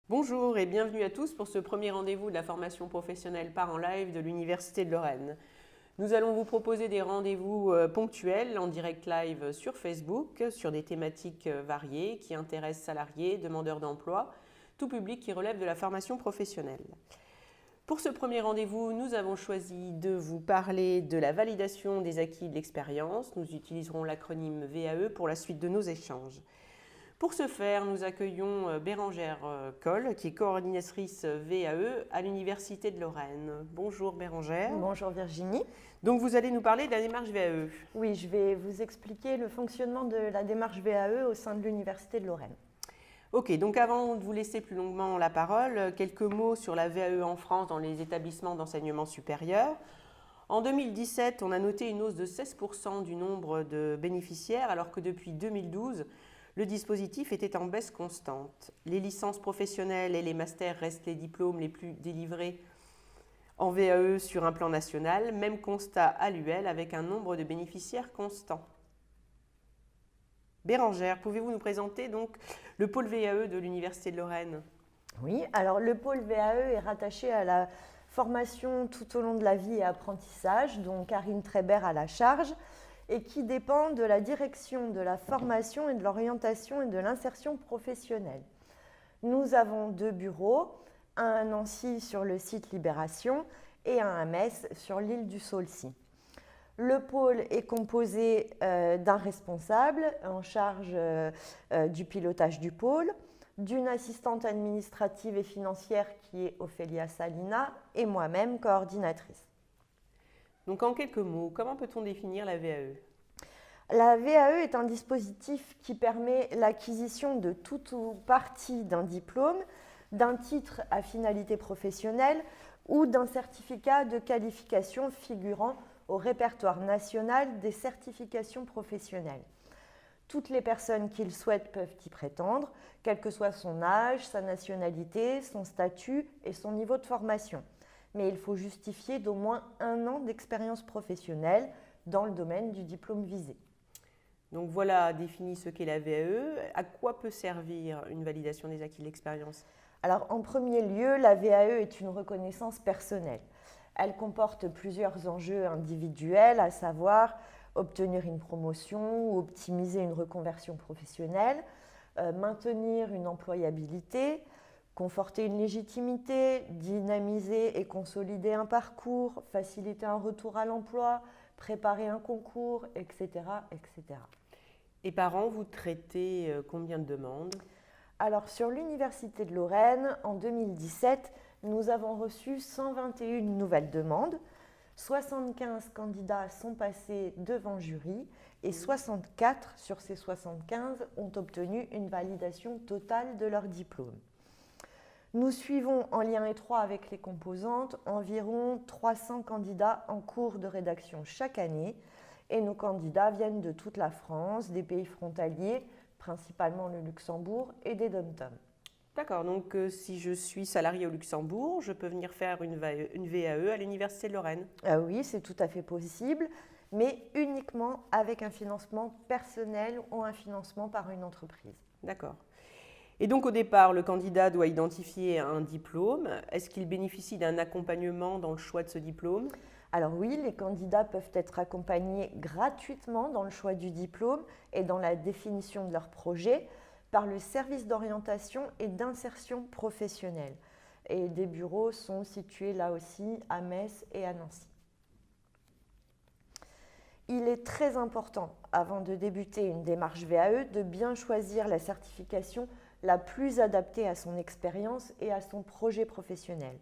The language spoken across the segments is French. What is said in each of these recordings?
Bonjour et bienvenue à tous pour ce premier rendez-vous de la formation professionnelle Parents Live de l'Université de Lorraine. Nous allons vous proposer des rendez-vous ponctuels en direct live sur Facebook sur des thématiques variées qui intéressent salariés, demandeurs d'emploi, tout public qui relève de la formation professionnelle. Pour ce premier rendez-vous, nous avons choisi de vous parler de la validation des acquis de l'expérience. Nous utiliserons l'acronyme VAE pour la suite de nos échanges. Pour ce faire, nous accueillons Bérangère Coll, qui est coordinatrice VAE à l'Université de Lorraine. Bonjour Bérangère. Bonjour Virginie. Donc vous allez nous parler de la démarche VAE. Oui, je vais vous expliquer le fonctionnement de la démarche VAE au sein de l'Université de Lorraine. Ok, donc avant de vous laisser plus longuement la parole, quelques mots sur la VAE en France dans les établissements d'enseignement supérieur. En 2017, on a noté une hausse de 16% du nombre de bénéficiaires, alors que depuis 2012, le dispositif était en baisse constante. Les licences professionnelles et les masters restent les diplômes les plus délivrés en VAE sur un plan national, même constat à l'UL avec un nombre de bénéficiaires constant. Bérangère, pouvez-vous nous présenter donc le pôle VAE de l'Université de Lorraine? Oui, alors le pôle VAE est rattaché à la formation tout au long de la vie et apprentissage, dont Karine Trébert a la charge, et qui dépend de la direction de la formation et de l'orientation et de l'insertion professionnelle. Nous avons 2 bureaux, un à Nancy sur le site Libération et un à Metz sur l'île du Saulcy. Le pôle est composé d'un responsable en charge du pilotage du pôle, d'une assistante administrative et financière qui est Ophélia Salina et moi-même coordinatrice. Donc en quelques mots, comment peut-on définir la VAE? La VAE est un dispositif qui permet l'acquisition de tout ou partie d'un diplôme, d'un titre à finalité professionnelle ou d'un certificat de qualification figurant au répertoire national des certifications professionnelles. Toutes les personnes qui le souhaitent peuvent y prétendre, quel que soit son âge, sa nationalité, son statut et son niveau de formation. Mais il faut justifier d'au moins 1 an d'expérience professionnelle dans le domaine du diplôme visé. Donc voilà défini ce qu'est la VAE. À quoi peut servir une validation des acquis de l'expérience? Alors en premier lieu, la VAE est une reconnaissance personnelle. Elle comporte plusieurs enjeux individuels, à savoir obtenir une promotion ou optimiser une reconversion professionnelle, maintenir une employabilité, conforter une légitimité, dynamiser et consolider un parcours, faciliter un retour à l'emploi, préparer un concours, etc., etc. Et par an, vous traitez combien de demandes? Alors sur l'Université de Lorraine, en 2017, nous avons reçu 121 nouvelles demandes. 75 candidats sont passés devant jury et 64 sur ces 75 ont obtenu une validation totale de leur diplôme. Nous suivons en lien étroit avec les composantes environ 300 candidats en cours de rédaction chaque année et nos candidats viennent de toute la France, des pays frontaliers, principalement le Luxembourg et des DOM-TOM. D'accord, donc si je suis salarié au Luxembourg, je peux venir faire une VAE à l'Université de Lorraine? Oui, c'est tout à fait possible, mais uniquement avec un financement personnel ou un financement par une entreprise. D'accord. Et donc au départ, le candidat doit identifier un diplôme. Est-ce qu'il bénéficie d'un accompagnement dans le choix de ce diplôme? Alors oui, les candidats peuvent être accompagnés gratuitement dans le choix du diplôme et dans la définition de leur projet par le service d'orientation et d'insertion professionnelle. Et des bureaux sont situés là aussi à Metz et à Nancy. Il est très important, avant de débuter une démarche VAE, de bien choisir la certification la plus adaptée à son expérience et à son projet professionnel.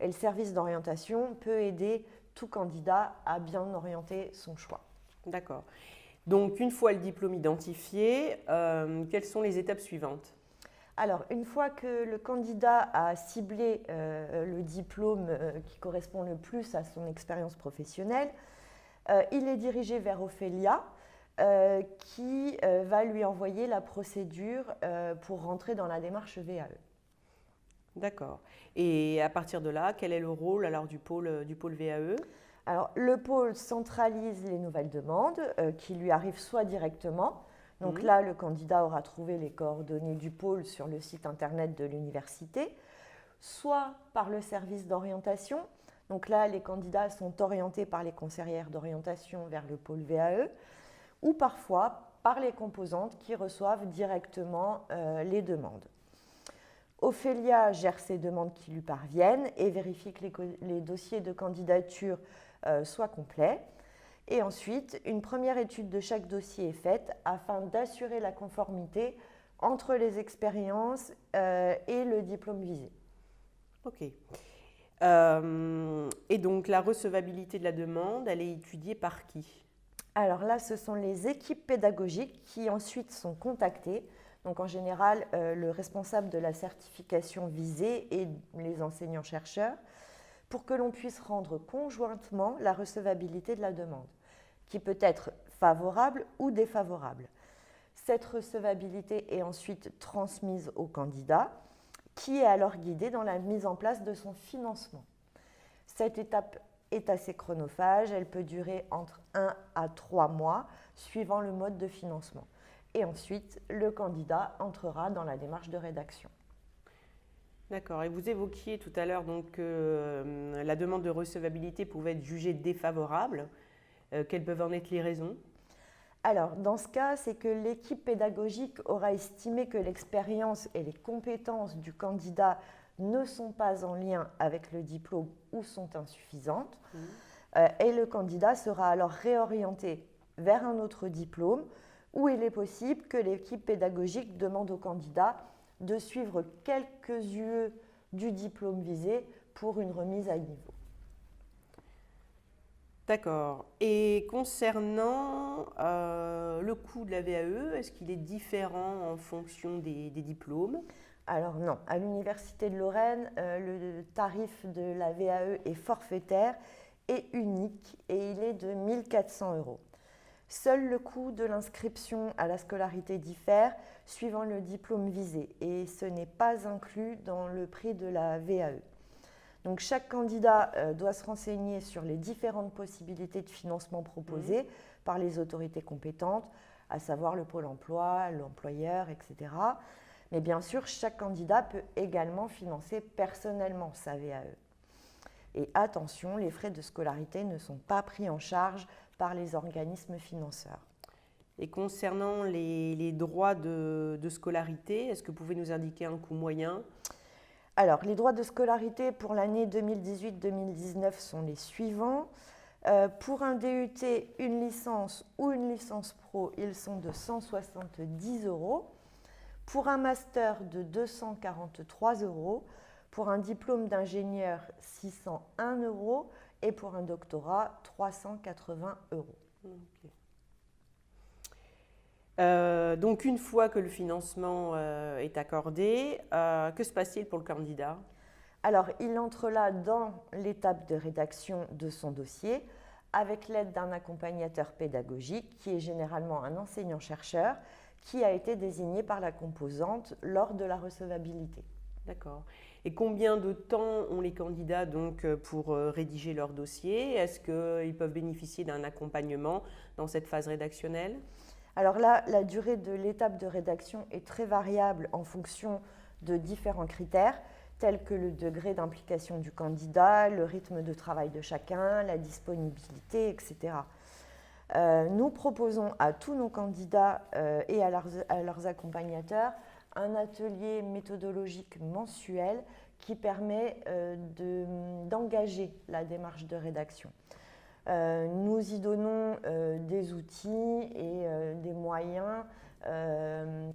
Et le service d'orientation peut aider tout candidat à bien orienter son choix. D'accord. Donc, une fois le diplôme identifié, quelles sont les étapes suivantes? Alors, une fois que le candidat a ciblé le diplôme qui correspond le plus à son expérience professionnelle, il est dirigé vers Ophélia qui va lui envoyer la procédure pour rentrer dans la démarche VAE. D'accord. Et à partir de là, quel est le rôle alors du pôle VAE? Alors, le pôle centralise les nouvelles demandes qui lui arrivent soit directement, Donc là, le candidat aura trouvé les coordonnées du pôle sur le site internet de l'université, soit par le service d'orientation. Donc là, les candidats sont orientés par les conseillères d'orientation vers le pôle VAE, ou parfois par les composantes qui reçoivent directement les demandes. Ophélia gère ces demandes qui lui parviennent et vérifie que les dossiers de candidature soient complets. Et ensuite, une première étude de chaque dossier est faite afin d'assurer la conformité entre les expériences et le diplôme visé. Ok. Et donc, la recevabilité de la demande, elle est étudiée par qui? Alors là, ce sont les équipes pédagogiques qui ensuite sont contactées. Donc en général, le responsable de la certification visée et les enseignants-chercheurs pour que l'on puisse rendre conjointement la recevabilité de la demande, qui peut être favorable ou défavorable. Cette recevabilité est ensuite transmise au candidat, qui est alors guidé dans la mise en place de son financement. Cette étape est assez chronophage, elle peut durer entre 1 à 3 mois, suivant le mode de financement. Et ensuite, le candidat entrera dans la démarche de rédaction. D'accord. Et vous évoquiez tout à l'heure donc que la demande de recevabilité pouvait être jugée défavorable. Quelles peuvent en être les raisons? Alors, dans ce cas, c'est que l'équipe pédagogique aura estimé que l'expérience et les compétences du candidat ne sont pas en lien avec le diplôme ou sont insuffisantes. Et le candidat sera alors réorienté vers un autre diplôme où il est possible que l'équipe pédagogique demande au candidat de suivre quelques UE du diplôme visé pour une remise à niveau. D'accord. Et concernant le coût de la VAE, est-ce qu'il est différent en fonction des diplômes? Alors non, à l'Université de Lorraine, le tarif de la VAE est forfaitaire et unique et il est de 1 400 €. Seul le coût de l'inscription à la scolarité diffère suivant le diplôme visé et ce n'est pas inclus dans le prix de la VAE. Donc chaque candidat doit se renseigner sur les différentes possibilités de financement proposées par les autorités compétentes, à savoir le pôle emploi, l'employeur, etc. Mais bien sûr, chaque candidat peut également financer personnellement sa VAE. Et attention, les frais de scolarité ne sont pas pris en charge par les organismes financeurs. Et concernant les droits de scolarité, est-ce que vous pouvez nous indiquer un coût moyen? Alors, les droits de scolarité pour l'année 2018-2019 sont les suivants. Pour un DUT, une licence ou une licence pro, ils sont de 170 €. Pour un master, de 243 €. Pour un diplôme d'ingénieur, 601 € et pour un doctorat, 380 €. Okay. Donc une fois que le financement est accordé, que se passe-t-il pour le candidat? Alors, il entre là dans l'étape de rédaction de son dossier avec l'aide d'un accompagnateur pédagogique qui est généralement un enseignant-chercheur qui a été désigné par la composante lors de la recevabilité. D'accord. Et combien de temps ont les candidats donc pour rédiger leur dossier? Est-ce qu'ils peuvent bénéficier d'un accompagnement dans cette phase rédactionnelle? Alors là, la durée de l'étape de rédaction est très variable en fonction de différents critères, tels que le degré d'implication du candidat, le rythme de travail de chacun, la disponibilité, etc. Nous proposons à tous nos candidats et à leurs accompagnateurs un atelier méthodologique mensuel qui permet d'engager la démarche de rédaction. Nous y donnons des outils et des moyens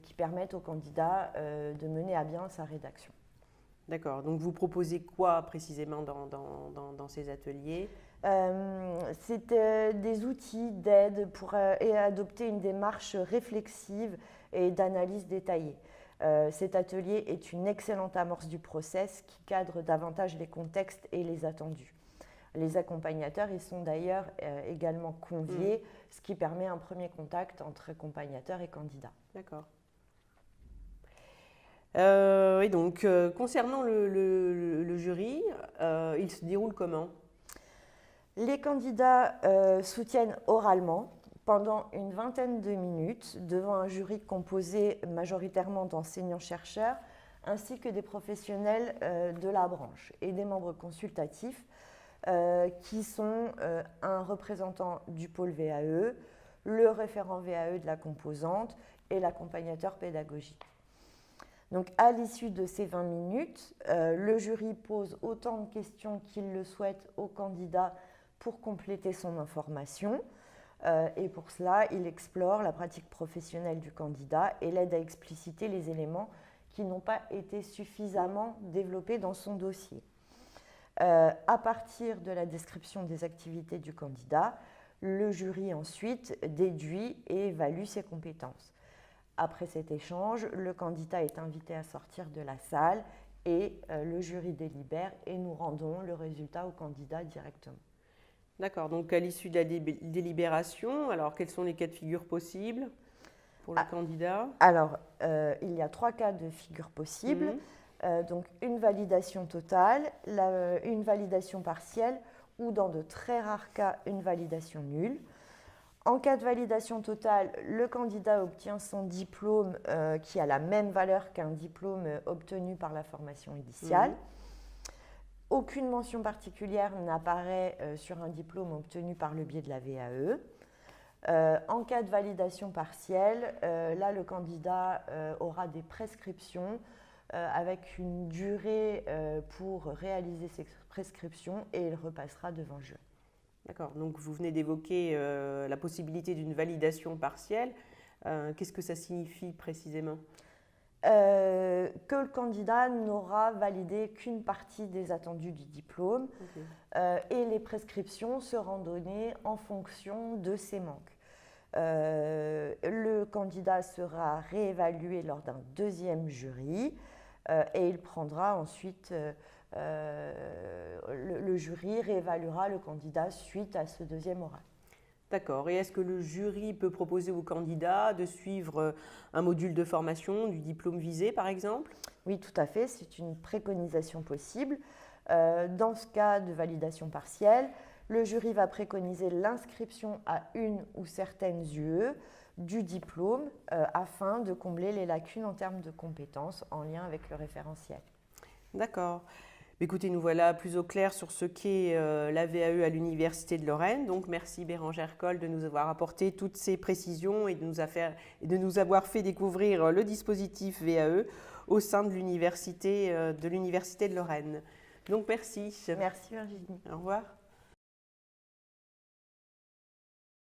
qui permettent au candidat de mener à bien sa rédaction. D'accord. Donc vous proposez quoi précisément dans ces ateliers? C'est des outils d'aide pour adopter une démarche réflexive et d'analyse détaillée. Cet atelier est une excellente amorce du process qui cadre davantage les contextes et les attendus. Les accompagnateurs y sont d'ailleurs également conviés, ce qui permet un premier contact entre accompagnateurs et candidats. D'accord. Et donc, concernant le jury, il se déroule comment? Les candidats soutiennent oralement, pendant une vingtaine de minutes devant un jury composé majoritairement d'enseignants-chercheurs ainsi que des professionnels de la branche et des membres consultatifs qui sont un représentant du pôle VAE, le référent VAE de la composante et l'accompagnateur pédagogique. Donc, à l'issue de ces 20 minutes, le jury pose autant de questions qu'il le souhaite au candidat pour compléter son information. Et pour cela, il explore la pratique professionnelle du candidat et l'aide à expliciter les éléments qui n'ont pas été suffisamment développés dans son dossier. À partir de la description des activités du candidat, le jury ensuite déduit et évalue ses compétences. Après cet échange, le candidat est invité à sortir de la salle et le jury délibère et nous rendons le résultat au candidat directement. D'accord, donc à l'issue de la délibération, alors quels sont les cas de figure possibles pour le candidat? Alors, il y a 3 cas de figure possibles. Donc une validation totale, une validation partielle ou dans de très rares cas, une validation nulle. En cas de validation totale, le candidat obtient son diplôme qui a la même valeur qu'un diplôme obtenu par la formation initiale. Aucune mention particulière n'apparaît sur un diplôme obtenu par le biais de la VAE. En cas de validation partielle, là, le candidat aura des prescriptions avec une durée pour réaliser ces prescriptions et il repassera devant le jury. D'accord, donc vous venez d'évoquer la possibilité d'une validation partielle. Qu'est-ce que ça signifie précisément? Que le candidat n'aura validé qu'une partie des attendus du diplôme et les prescriptions seront données en fonction de ses manques. Le candidat sera réévalué lors d'un deuxième jury et il prendra ensuite, le jury réévaluera le candidat suite à ce deuxième oral. D'accord. Et est-ce que le jury peut proposer au candidat de suivre un module de formation du diplôme visé, par exemple? Oui, tout à fait. C'est une préconisation possible. Dans ce cas de validation partielle, le jury va préconiser l'inscription à une ou certaines UE du diplôme afin de combler les lacunes en termes de compétences en lien avec le référentiel. D'accord. Écoutez, nous voilà plus au clair sur ce qu'est la VAE à l'Université de Lorraine. Donc, merci Bérangère Coll de nous avoir apporté toutes ces précisions et de nous avoir fait découvrir le dispositif VAE au sein de l'Université de Lorraine. Donc, merci. Merci Virginie. Au revoir.